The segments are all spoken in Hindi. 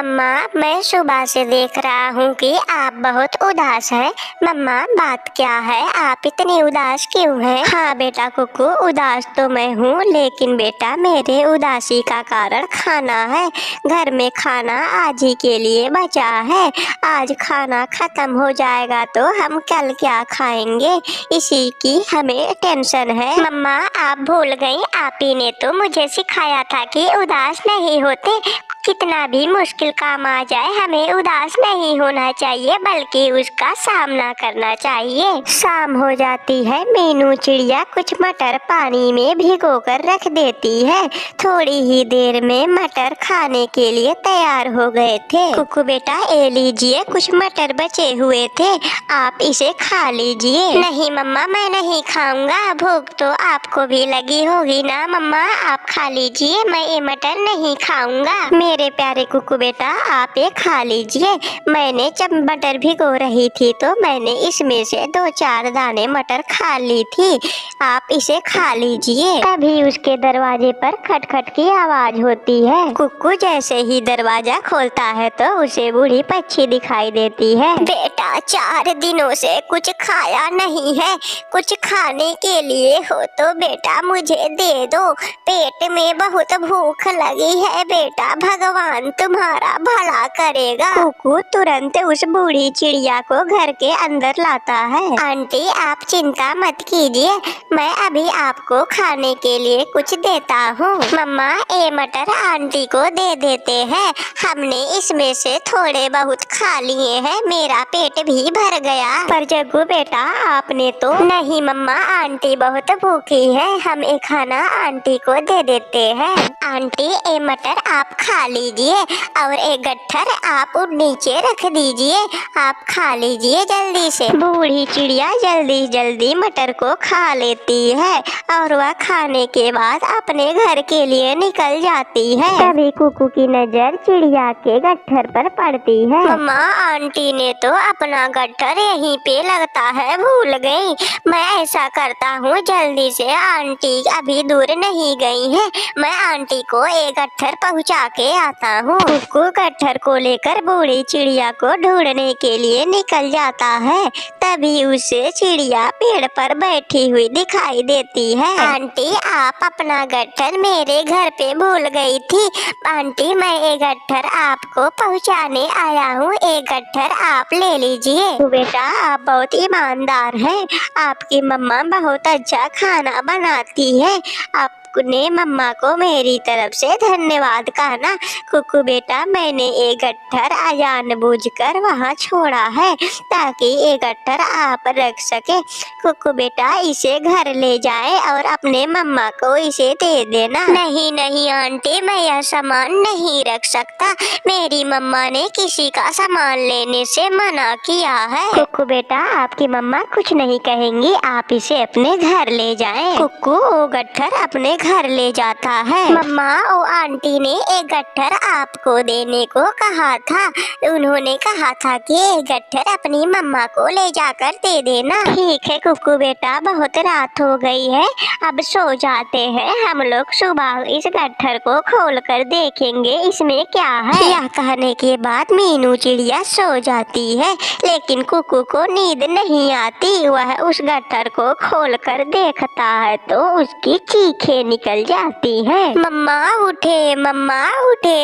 मम्मा, मैं सुबह से देख रहा हूँ कि आप बहुत उदास हैं। मम्मा, बात क्या है? आप इतनी उदास क्यों हैं? हाँ बेटा कुकू, उदास तो मैं हूँ, लेकिन बेटा मेरे उदासी का कारण खाना है। घर में खाना आज ही के लिए बचा है। आज खाना खत्म हो जाएगा तो हम कल क्या खाएंगे, इसी की हमें टेंशन है। मम्मा, आप भूल गई, आप ही ने तो मुझे सिखाया था कि उदास नहीं होते। कितना भी मुश्किल काम आ जाए हमें उदास नहीं होना चाहिए, बल्कि उसका सामना करना चाहिए। शाम हो जाती है, मीनू चिड़िया कुछ मटर पानी में भिगोकर रख देती है। थोड़ी ही देर में मटर खाने के लिए तैयार हो गए थे। कुकू बेटा, ये लीजिए, कुछ मटर बचे हुए थे, आप इसे खा लीजिए। नहीं मम्मा, मैं नहीं खाऊंगा, भूख तो आपको भी लगी होगी ना। मम्मा, आप खा लीजिए, मैं ये मटर नहीं खाऊंगा। मेरे प्यारे कुकू बेटा, आप ये खा लीजिए। मैंने जब मटर भिगो रही थी तो मैंने इसमें से 2-4 दाने मटर खा ली थी, आप इसे खा लीजिए। तभी उसके दरवाजे पर खटखट की आवाज होती है। कुकू जैसे ही दरवाजा खोलता है तो उसे बूढ़ी पक्षी दिखाई देती है। बेटा, 4 दिनों से कुछ खाया नहीं है, कुछ खाने के लिए हो तो बेटा मुझे दे दो, पेट में बहुत भूख लगी है बेटा, भगवान तुम्हारा भला करेगा। कुकू तुरंत उस बूढ़ी चिड़िया को घर के अंदर लाता है। आंटी, आप चिंता मत कीजिए, मैं अभी आपको खाने के लिए कुछ देता हूँ। मम्मा, ये मटर आंटी को दे देते हैं, हमने इसमें से थोड़े बहुत खा लिए हैं, मेरा पेट भी भर गया। पर जग्गू बेटा, आपने तो। नहीं मम्मा, आंटी बहुत भूखी है, हम ये खाना आंटी को दे देते हैं। आंटी, ये मटर आप खा लीजिए और एक गट्ठर आप नीचे रख दीजिए, आप खा लीजिए जल्दी से। बूढ़ी चिड़िया जल्दी जल्दी मटर को खा लेती है और वह खाने के बाद अपने घर के लिए निकल जाती है। तभी कुकू की नजर चिड़िया के गट्ठर पर पड़ती है। मम्मा, आंटी ने तो अपना गट्ठर यहीं पे लगता है भूल गई। मैं ऐसा करता हूँ, जल्दी से, आंटी अभी दूर नहीं गई है, मैं आंटी को एक गट्ठर पहुँचा के आता हूँ। कुकू गट्ठर को लेकर बूढ़ी चिड़िया को ढूंढने के लिए निकल जाता है। तभी उसे चिड़िया पेड़ पर बैठी हुई दिखाई देती है। आंटी, आप अपना गट्ठर मेरे घर पे भूल गई थी। आंटी, मैं एक गट्ठर आपको पहुँचाने आया हूँ, एक गट्ठर आप ले लीजिए। बेटा, आप बहुत ईमानदार हैं, आपकी मम्मा बहुत अच्छा खाना बनाती है, आपने मम्मा को मेरी तरफ से धन्यवाद कहना। कुकू बेटा, मैंने एक गट्ठर जानबूझकर वहाँ छोड़ा है ताकि ये गट्ठर आप रख सके। कुकू बेटा, इसे घर ले जाए और अपने मम्मा को इसे दे देना। नहीं नहीं आंटी, मैं यह सामान नहीं रख सकता, मेरी मम्मा ने किसी का सामान लेने से मना किया है। कुकू बेटा, आपकी मम्मा कुछ नहीं कहेंगी, आप इसे अपने घर ले जाएं। कुकू वो गट्ठर अपने घर ले जाता है। मम्मा, ओ आंटी ने एक गट्ठर आपको देने को कहा था, उन्होंने कहा था कि एक गट्ठर अपनी मम्मा को ले जाकर दे देना। ठीक है कुकू बेटा, बहुत रात हो गई है, अब सो जाते हैं हम लोग, सुबह इस गट्ठर को खोल कर देखेंगे इसमें क्या है। यह कहने के बाद मीनू चिड़िया सो जाती है, लेकिन कुकू को नींद नहीं आती। वह उस गट्ठर को खोल कर देखता है तो उसकी चीखें निकल जाती है। मम्मा उठे,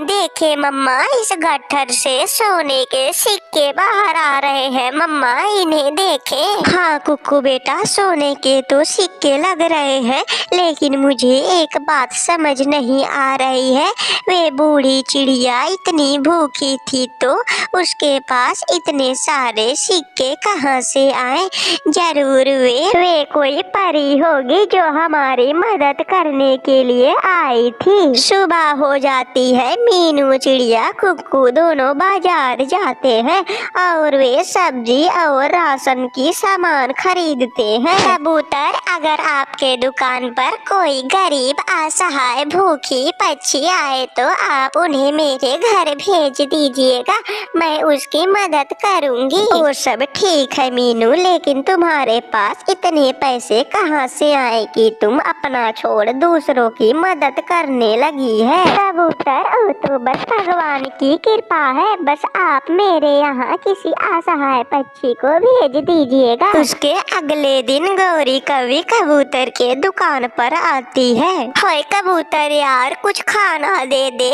देखे मम्मा, इस गट्ठर से सोने के सिक्के बाहर आ रहे हैं, मम्मा इन्हें देखे। हाँ कुकू बेटा, सोने के तो सिक्के लग रहे हैं, लेकिन मुझे एक बात समझ नहीं आ रही है, वे बूढ़ी चिड़िया इतनी भूखी थी तो उसके पास इतने सारे सिक्के कहाँ से आए? जरूर वे कोई परी होगी जो हमारी मदद करने के लिए आई थी। सुबह हो जाती है, मीनू चिड़िया कुकू दोनों बाजार जाते हैं और वे सब्जी और राशन की सामान खरीदते हैं। कबूतर, अगर आपके दुकान पर कोई गरीब असहाय भूखी पक्षी आए तो आप उन्हें मेरे घर भेज दीजिएगा, मैं उसकी मदद करूंगी। वो सब ठीक है मीनू, लेकिन तुम्हारे पास इतने पैसे कहाँ से आए कि तुम अपना छोड़ दूसरों की मदद करने लगी है। कबूतर, वो तो बस भगवान की कृपा है, बस आप मेरे यहाँ किसी असहाय पक्षी को भेज दीजिएगा। उसके अगले दिन गौरी कभी कबूतर के दुकान पर आती है। हाय कबूतर यार, कुछ खाना दे दे,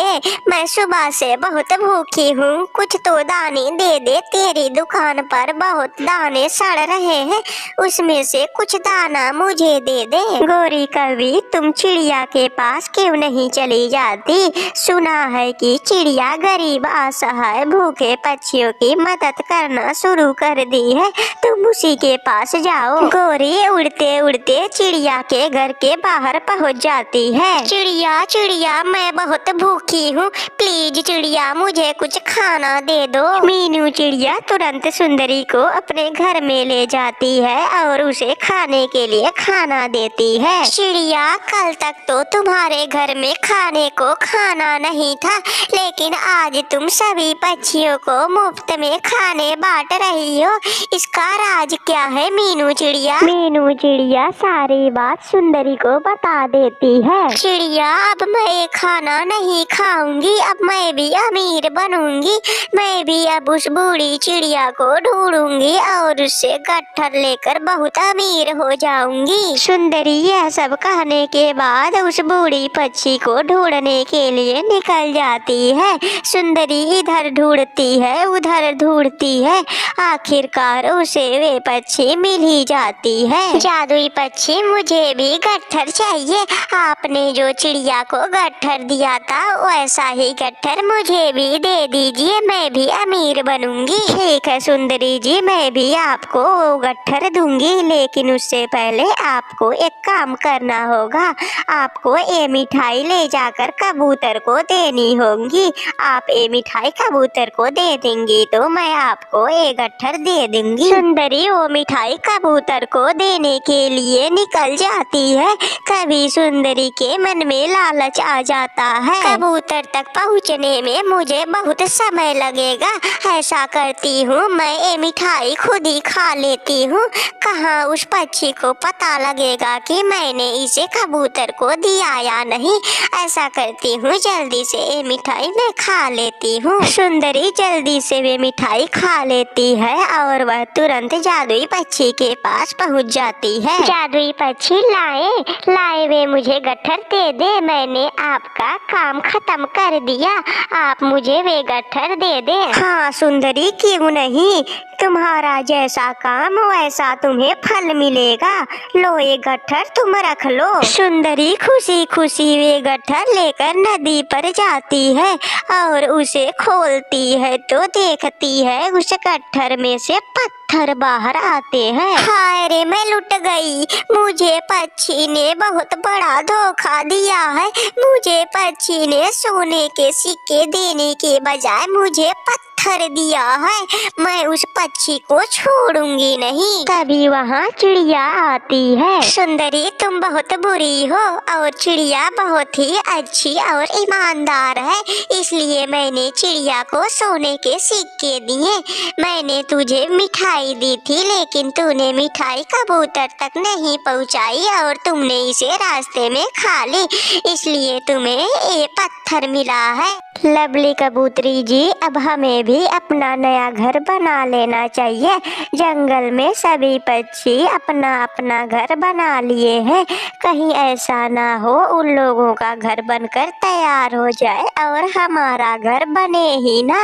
मैं सुबह से बहुत भूखी हूँ, कुछ तो दाने दे दे, तेरी दुकान पर बहुत दाने सड़ रहे हैं, उसमें से कुछ दाना मुझे दे दे। गौरी कभी, तुम चिड़िया के पास क्यों नहीं चली जाती? सुना है कि चिड़िया गरीब असहाय भूखे पक्षियों की मदद करना शुरू कर दी है, तुम उसी के पास जाओ। गौरी उड़ते उड़ते चिड़िया के घर के बाहर पहुंच जाती है। चिड़िया चिड़िया, मैं बहुत भूखी हूँ, प्लीज चिड़िया मुझे कुछ खाना दे दो। मीनू चिड़िया तुरंत सुंदरी को अपने घर में ले जाती है और उसे खाने के लिए खाना देती है। चिड़िया, कल तक तो तुम्हारे घर में खाने को खाना नहीं था, लेकिन आज तुम सभी पक्षियों को मुफ्त में खाने बांट रही हो, इसका राज क्या है मीनू चिड़िया? मीनू चिड़िया सारी बात सुंदरी को बता देती है। चिड़िया, अब मैं खाना नहीं खाऊंगी, अब मैं भी अमीर बनूंगी, मैं भी अब उस बूढ़ी चिड़िया को ढूंढूंगी और उससे गट्ठर लेकर बहुत अमीर हो जाऊंगी। सुंदरी यह सब कहने के बाद उस बूढ़ी पक्षी को ढूंढने के लिए निकल जाती है। सुंदरी इधर ढूंढती है, उधर ढूंढती है, आखिरकार उसे वे पक्षी मिल ही जाती है। जादुई पक्षी, मुझे भी गट्ठर चाहिए, आपने जो चिड़िया को गट्ठर दिया था वैसा ही गट्ठर मुझे भी दे दीजिए, मैं भी अमीर बनूंगी। ठीक है सुंदरी जी, मैं भी आपको वो गट्ठर दूंगी, लेकिन उससे पहले आपको एक काम करना होगा, आपको ये मिठाई ले जाकर कबूतर को देनी होगी। आप ये मिठाई कबूतर को दे देंगी तो मैं आपको ये गट्ठर दे दूंगी। सुंदरी वो मिठाई कबूतर को देने के लिए निकल जाती है। कभी सुंदरी के मन में लालच आ जाता है, कबूतर तक पहुंचने में मुझे बहुत समय लगेगा, ऐसा करती हूँ मैं ये मिठाई खुद ही खा लेती हूँ, कहाँ उस पक्षी को पता लगेगा कि मैंने इसे कबूतर को दिया या नहीं, ऐसा करती हूँ जल्दी से ये मिठाई मैं खा लेती हूँ। सुंदरी जल्दी से वे मिठाई खा लेती है और वह तुरंत जादुई पक्षी के पास पहुँच जाती है। जादुई पक्षी, लाए लाए वे मुझे गट्ठर दे दे, मैंने आपका काम खत्म कर दिया, आप मुझे वे गट्ठर दे दे। हाँ सुंदरी, क्यों नहीं, तुम्हारा जैसा काम वैसा तुम्हें फल मिलेगा, लो ये गट्ठर तुम रख लो। सुंदरी खुशी खुशी वे गट्ठर लेकर नदी पर जाती है और उसे खोलती है तो देखती है उस गट्ठर में से पत्थर बाहर आते हैं। हाय रे, मैं लुट गई, मुझे पक्षी ने बहुत बड़ा धोखा दिया है, मुझे पक्षी ने सोने के सिक्के देने के बजाय मुझे पत्थर दिया है, मैं उस पक्षी को छोड़ूंगी नहीं। तभी वहाँ चिड़िया आती है। सुंदरी, तुम बहुत बुरी हो और चिड़िया बहुत ही अच्छी और ईमानदार है, इसलिए मैंने चिड़िया को सोने के सिक्के दिए, मैंने तुझे मिठाई दी थी लेकिन तूने मिठाई कबूतर तक नहीं पहुँचाई और तुमने इसे रास्ते में खा ली, इसलिए तुम्हें ये पत्थर मिला है। लवली कबूतरी जी, अब हमें भी अपना नया घर बना लेना चाहिए, जंगल में सभी पक्षी अपना अपना घर बना लिए हैं, कहीं ऐसा ना हो उन लोगों का घर बनकर तैयार हो जाए और हमारा घर बने ही ना,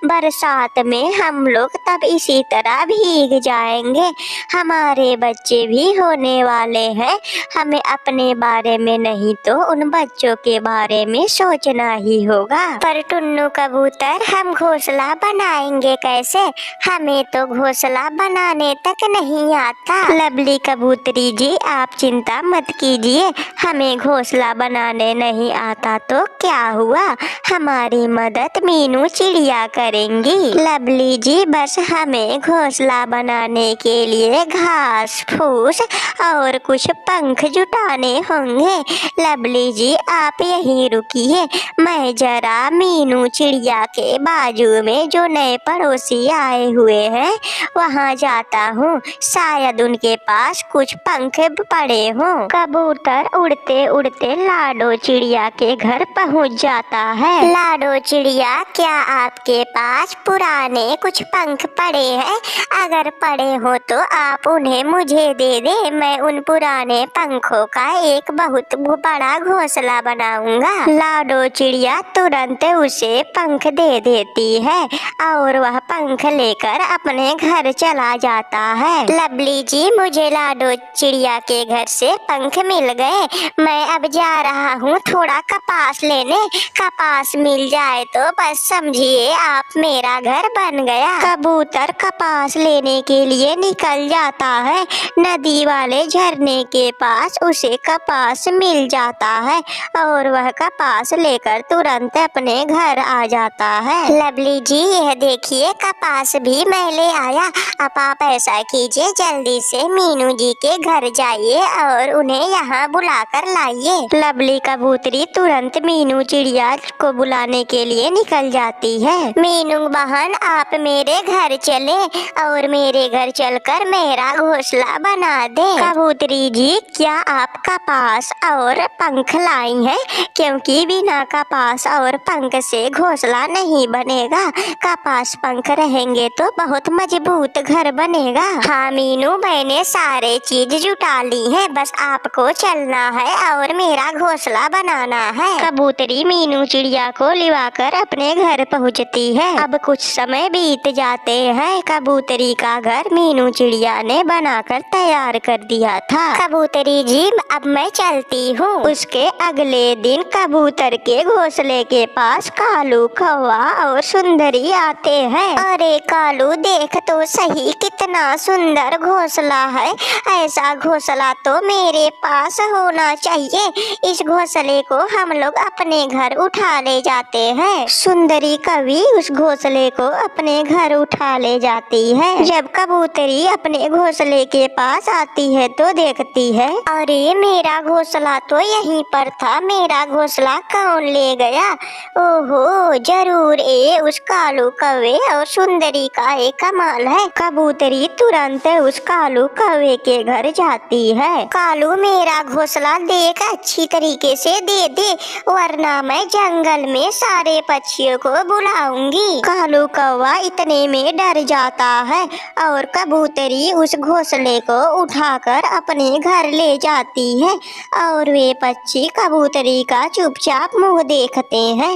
बरसात में हम लोग तब इसी तरह भीग जाएंगे, हमारे बच्चे भी होने वाले हैं, हमें अपने बारे में नहीं तो उन बच्चों के बारे में सोचना ही होगा। पर टुन्नू कबूतर, हम घोंसला बनाएंगे कैसे, हमें तो घोंसला बनाने तक नहीं आता। लवली कबूतरी जी, आप चिंता मत कीजिए, हमें घोंसला बनाने नहीं आता तो क्या हुआ, हमारी मदद मीनू चिड़िया करेंगी। लवली जी, बस हमें घोंसला घोंसला बनाने के लिए घास फूस और कुछ पंख जुटाने होंगे। लवली जी आप यहीं रुकिए, मैं जरा मीनू चिड़िया के बाजू में जो नए पड़ोसी आए हुए हैं वहाँ जाता हूँ, शायद उनके पास कुछ पंख पड़े हों। कबूतर उड़ते उड़ते लाडो चिड़िया के घर पहुँच जाता है। लाडो चिड़िया, क्या आपके पास पुराने कुछ पंख पड़े हैं? अगर पड़े हो तो आप उन्हें मुझे दे दे, मैं उन पुराने पंखों का एक बहुत बड़ा घोंसला बनाऊंगा। लाडो चिड़िया तुरंत उसे पंख दे देती है और वह पंख लेकर अपने घर चला जाता है। लवली जी, मुझे लाडो चिड़िया के घर से पंख मिल गए, मैं अब जा रहा हूँ थोड़ा कपास लेने। कपास मिल जाए तो बस समझिए आप मेरा घर बन गया। कबूतर कपास लेने के लिए निकल जाता है। नदी वाले झरने के पास उसे कपास मिल जाता है और वह कपास लेकर तुरंत अपने घर आ जाता है। लवली जी, यह देखिए कपास भी मैं ले आया। अब आप ऐसा कीजिए, जल्दी से मीनू जी के घर जाइए और उन्हें यहाँ बुलाकर लाइए। लवली कबूतरी तुरंत मीनू चिड़िया को बुलाने के लिए निकल जाती है। मीनू बहन, आप मेरे घर चले और मेरे घर चलकर मेरा घोंसला बना दे। कबूतरी जी, क्या आप कपास और पंख लाई हैं? क्योंकि बिना कपास और पंख से घोंसला नहीं बनेगा। कपास पंख रहेंगे तो बहुत मजबूत घर बनेगा। हाँ मीनू, मैंने सारे चीज जुटा ली है, बस आपको चलना है और मेरा घोंसला बनाना है। कबूतरी मीनू चिड़िया को लिवाकर अपने घर पहुँचती है। अब कुछ समय बीत जाते हैं। कबूतरी का घर मीनू चिड़िया ने बनाकर तैयार कर दिया था। कबूतरी जी, अब मैं चलती हूँ। उसके अगले दिन कबूतर के घोंसले के पास कालू, कौवा और सुंदरी आते हैं। अरे कालू, देख तो सही कितना सुंदर घोंसला है। ऐसा घोंसला तो मेरे पास होना चाहिए। इस घोंसले को हम लोग अपने घर उठा ले जाते हैं। सुंदरी कवि उस घोंसले को अपने घर उठा ले जाती है। जब कबूतरी अपने घोंसले के पास आती है तो देखती है, अरे मेरा घोंसला तो यहीं पर था। मेरा घोंसला कौन ले गया? ओहो, जरूर ये उस कालू कौवे और सुंदरी का एक कमाल है। कबूतरी तुरंत उस कालू कौवे के घर जाती है। कालू, मेरा घोंसला देख अच्छी तरीके से दे दे, वरना मैं जंगल में सारे पक्षियों को बुलाऊंगी। कालू कौवा इतने में डर जाता है और कबूतरी उस घोंसले को उठाकर अपने घर ले जाती है और वे पक्षी कबूतरी का चुपचाप मुंह देखते हैं।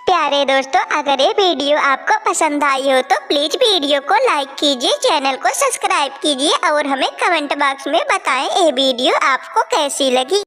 प्यारे दोस्तों, अगर ये वीडियो आपको पसंद आई हो तो प्लीज वीडियो को लाइक कीजिए, चैनल को सब्सक्राइब कीजिए और हमें कमेंट बॉक्स में बताएं ये वीडियो आपको कैसी लगी।